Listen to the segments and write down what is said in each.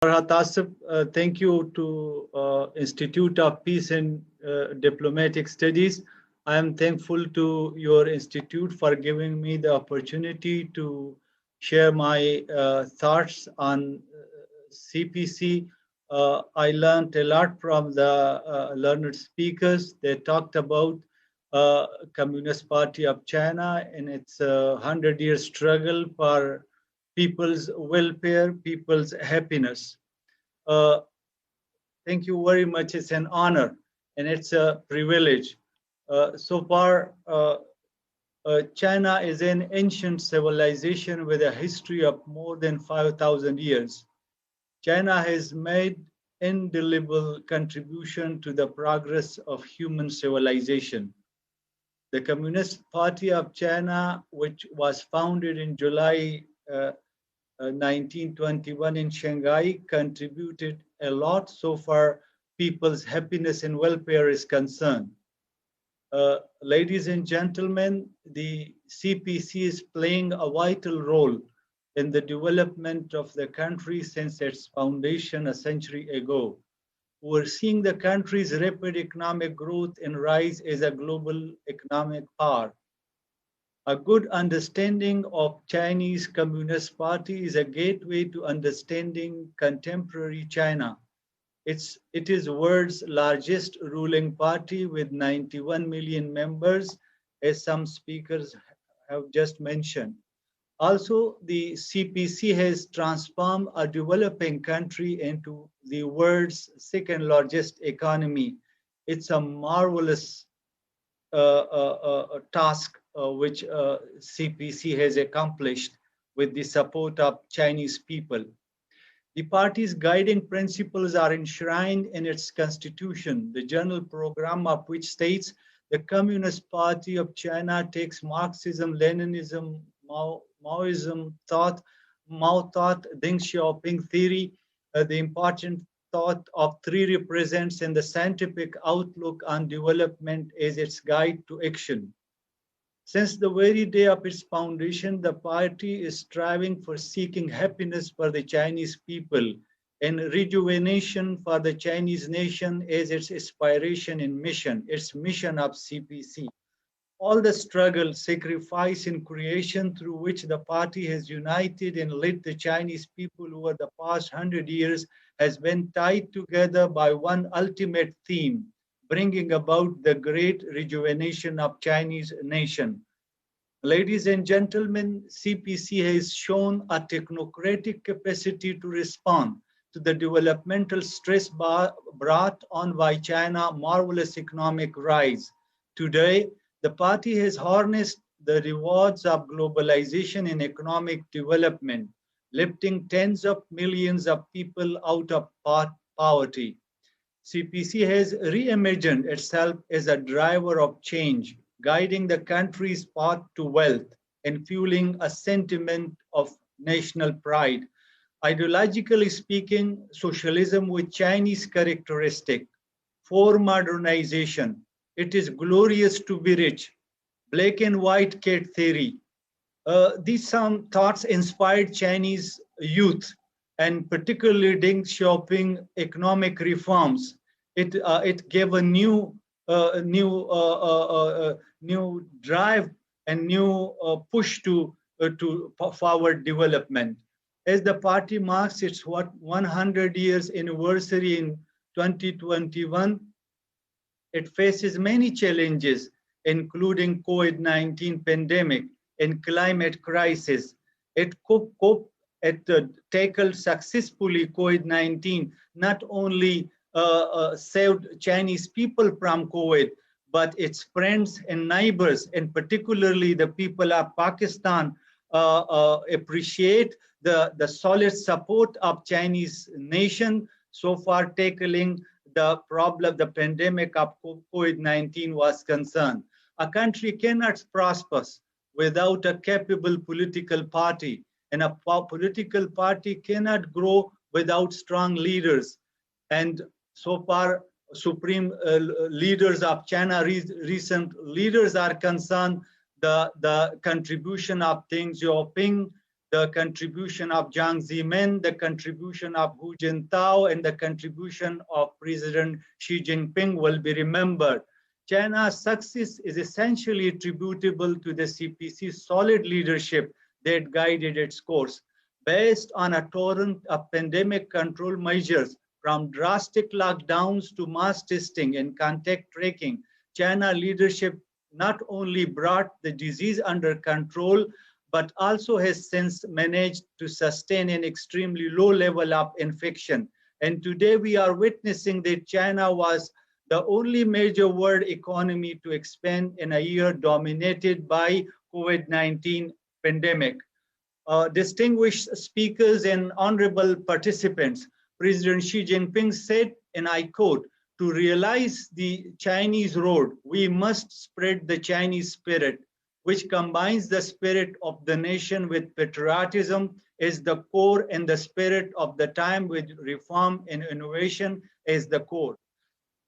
Farhat Asif, thank you to Institute of Peace and Diplomatic Studies. I am thankful to your institute for giving me the opportunity to share my thoughts on CPC. I learned a lot from the learned speakers. They talked about Communist Party of China and its 100-year struggle for people's welfare, people's happiness. Uh, Thank you very much. It's an honor and it's a privilege. So far, China is an ancient civilization with a history of more than 5,000 years. China has made indelible contribution to the progress of human civilization. The Communist Party of China, which was founded in July 1921 in Shanghai, contributed a lot so far people's happiness and welfare is concerned. Ladies and gentlemen, the CPC is playing a vital role in the development of the country since its foundation a century ago. We're seeing the country's rapid economic growth and rise as a global economic power. A good understanding of Chinese Communist Party is a gateway to understanding contemporary China. It is the world's largest ruling party with 91 million members, as some speakers have just mentioned. Also, the CPC has transformed a developing country into the world's second largest economy. It's a marvelous task which CPC has accomplished with the support of Chinese people. The party's guiding principles are enshrined in its constitution, the general program of which states the Communist Party of China takes Marxism, Leninism, Maoism thought, Mao thought, Deng Xiaoping theory, the important thought of three represents in the scientific outlook on development as its guide to action. Since the very day of its foundation, the party is striving for seeking happiness for the Chinese people and rejuvenation for the Chinese nation as its aspiration and mission, its mission of CPC. All the struggle, sacrifice, and creation through which the party has united and led the Chinese people over the past 100 years has been tied together by one ultimate theme, bringing about the great rejuvenation of Chinese nation. Ladies and gentlemen, CPC has shown a technocratic capacity to respond to the developmental stress brought on by China's marvelous economic rise. Today, the party has harnessed the rewards of globalization and economic development, lifting tens of millions of people out of poverty. CPC has reimagined itself as a driver of change, guiding the country's path to wealth and fueling a sentiment of national pride. Ideologically speaking, socialism with Chinese characteristic, for modernization, it is glorious to be rich, black and white cat theory. These some thoughts inspired Chinese youth, and particularly Deng Xiaoping economic reforms. It gave a new drive and new push to forward development. As the party marks its 100 years anniversary in 2021, it faces many challenges, including COVID-19 pandemic and climate crisis. It tackled successfully COVID-19, not only saved Chinese people from COVID, but its friends and neighbors, and particularly the people of Pakistan, appreciate the solid support of Chinese nation so far tackling the problem, the pandemic of COVID-19 was concerned. A country cannot prosper without a capable political party, and a political party cannot grow without strong leaders. And so far, supreme leaders of China, recent leaders are concerned, the contribution of Deng Xiaoping the contribution of Jiang Zemin, the contribution of Hu Jintao, and the contribution of President Xi Jinping will be remembered. China's success is essentially attributable to the CPC's solid leadership that guided its course. Based on a torrent of pandemic control measures, from drastic lockdowns to mass testing and contact tracking, China leadership not only brought the disease under control, but also has since managed to sustain an extremely low level of infection. And today we are witnessing that China was the only major world economy to expand in a year dominated by COVID-19 pandemic. Distinguished speakers and honorable participants, President Xi Jinping said, and I quote, "To realize the Chinese road, we must spread the Chinese spirit, which combines the spirit of the nation with patriotism as the core and the spirit of the time with reform and innovation as the core."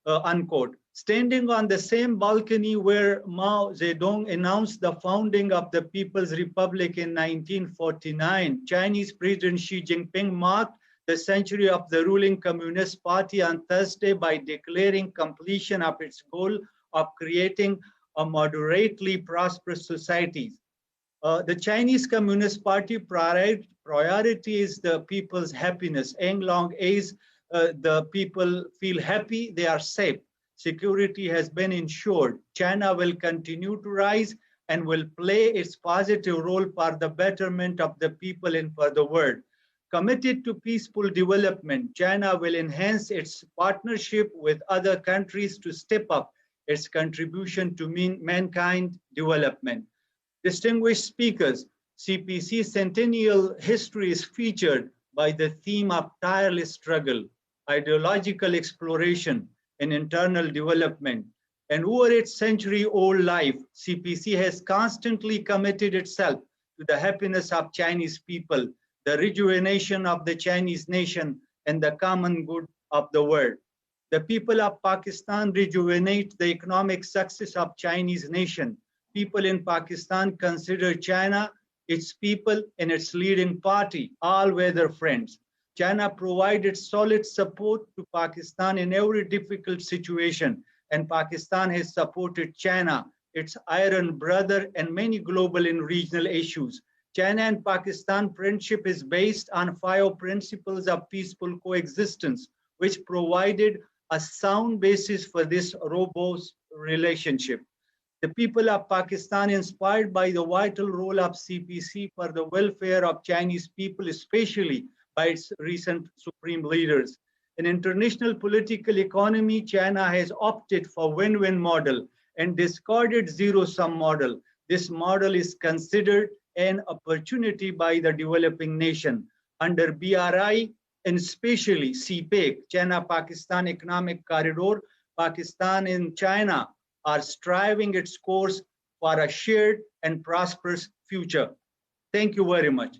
Unquote. Standing on the same balcony where Mao Zedong announced the founding of the People's Republic in 1949, Chinese President Xi Jinping marked the century of the ruling Communist Party on Thursday by declaring completion of its goal of creating a moderately prosperous society. The Chinese Communist Party priority is the people's happiness. As long as the people feel happy, they are safe. Security has been ensured. China will continue to rise and will play its positive role for the betterment of the people and for the world. Committed to peaceful development, China will enhance its partnership with other countries to step up its contribution to mankind development. Distinguished speakers, CPC centennial history is featured by the theme of tireless struggle, ideological exploration, and internal development. And over its century-old life, CPC has constantly committed itself to the happiness of Chinese people, the rejuvenation of the Chinese nation, and the common good of the world. The people of Pakistan rejuvenate the economic success of Chinese nation. People in Pakistan consider China, its people, and its leading party all-weather friends. China provided solid support to Pakistan in every difficult situation, and Pakistan has supported China, its iron brother, and many global and regional issues. China and Pakistan friendship is based on 5 principles of peaceful coexistence, which provided a sound basis for this robust relationship. The people of Pakistan, inspired by the vital role of CPC for the welfare of Chinese people, especially by its recent supreme leaders. In international political economy, China has opted for win-win model and discarded zero-sum model. This model is considered an opportunity by the developing nation. Under BRI and especially CPEC, China-Pakistan Economic Corridor, Pakistan and China are striving its course for a shared and prosperous future. Thank you very much.